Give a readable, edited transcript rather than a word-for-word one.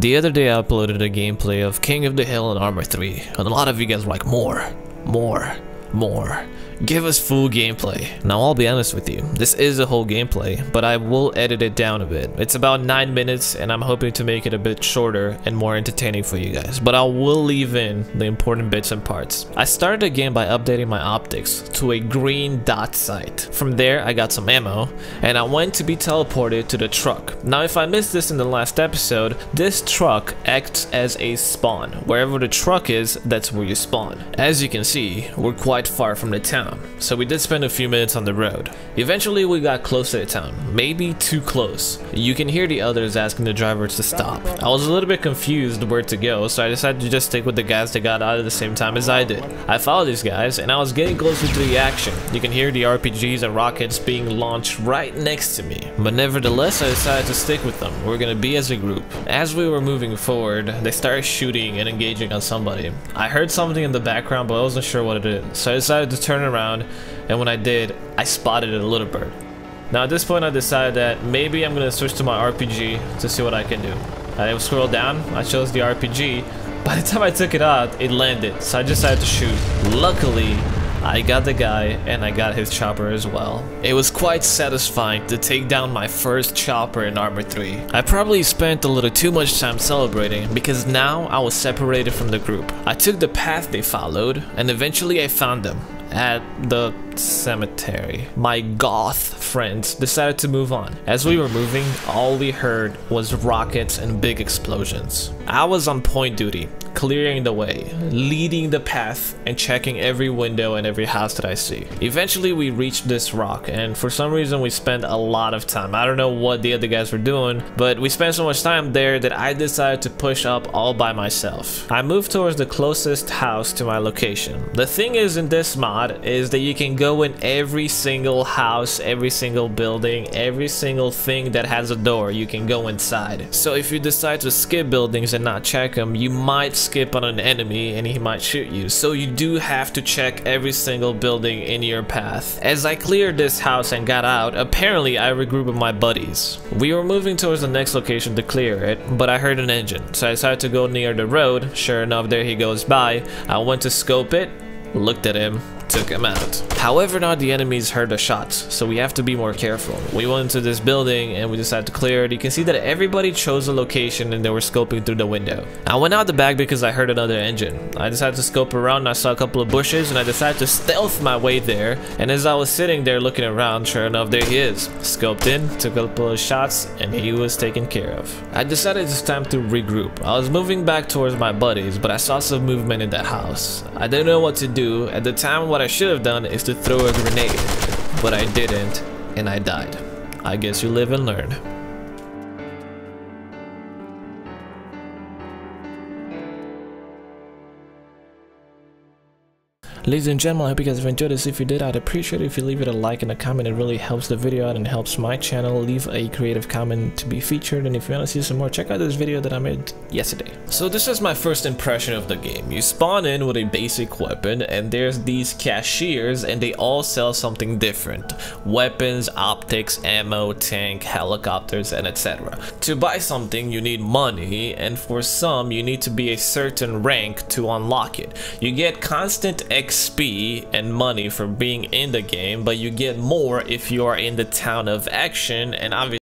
The other day I uploaded a gameplay of King of the Hill and Arma 3, and a lot of you guys were like, more. Give us full gameplay. Now I'll be honest with you, this is a whole gameplay, but I will edit it down a bit. It's about 9 minutes and I'm hoping to make it a bit shorter and more entertaining for you guys, but I will leave in the important bits and parts. I started the game by updating my optics to a green dot sight. From there I got some ammo and I went to be teleported to the truck. Now if I missed this in the last episode, this truck acts as a spawn. Wherever the truck is, that's where you spawn. As you can see, we're quite far from the town, so we did spend a few minutes on the road. Eventually we got close to the town, maybe too close. You can hear the others asking the driver to stop. I was a little bit confused where to go, so I decided to just stick with the guys that got out at the same time as I did. I followed these guys and I was getting closer to the action. You can hear the RPGs and rockets being launched right next to me, but nevertheless I decided to stick with them. We're gonna be as a group. As we were moving forward, they started shooting and engaging on somebody. I heard something in the background, but I wasn't sure what it is, so I decided to turn around, and when I did, I spotted a little bird. Now at this point I decided that maybe I'm gonna switch to my RPG to see what I can do. I scrolled down, I chose the RPG. By the time I took it out, it landed, so I decided to shoot. Luckily, I got the guy and I got his chopper as well. It was quite satisfying to take down my first chopper in Arma 3. I probably spent a little too much time celebrating because now I was separated from the group. I took the path they followed and eventually I found them at the cemetery. My goth friends decided to move on. As we were moving, all we heard was rockets and big explosions. I was on point duty, clearing the way, leading the path, and checking every window and every house that I see. Eventually we reached this rock, and for some reason we spent a lot of time. I don't know what the other guys were doing, but we spent so much time there that I decided to push up all by myself. I moved towards the closest house to my location. The thing is in this mod is that you can go in every single house, every single building, every single thing that has a door, you can go inside. So if you decide to skip buildings and not check them, you might skip on an enemy and he might shoot you. So you do have to check every single building in your path. As I cleared this house and got out, apparently I regrouped with my buddies. We were moving towards the next location to clear it, but I heard an engine, so I decided to go near the road. Sure enough, there he goes by. I went to scope it, looked at him, took him out. However, now the enemies heard the shots, so we have to be more careful. We went into this building and we decided to clear it. You can see that everybody chose a location and they were scoping through the window. I went out the back because I heard another engine. I decided to scope around and I saw a couple of bushes and I decided to stealth my way there. And as I was sitting there looking around, sure enough, there he is. Scoped in, took a couple of shots, and he was taken care of. I decided it's time to regroup. I was moving back towards my buddies, but I saw some movement in that house. I didn't know what to do. At the time, what I should have done is to throw a grenade, but I didn't, and I died. I guess you live and learn. Ladies and gentlemen, I hope you guys have enjoyed this. If you did, I'd appreciate it if you leave it a like and a comment. It really helps the video out and helps my channel. Leave a creative comment to be featured, and if you want to see some more, check out this video that I made yesterday. So this is my first impression of the game. You spawn in with a basic weapon and there's these cashiers and they all sell something different. Weapons, optics, ammo, tank, helicopters, and etc. To buy something you need money, and for some you need to be a certain rank to unlock it. You get constant XP and money for being in the game, but you get more if you are in the town of action, and obviously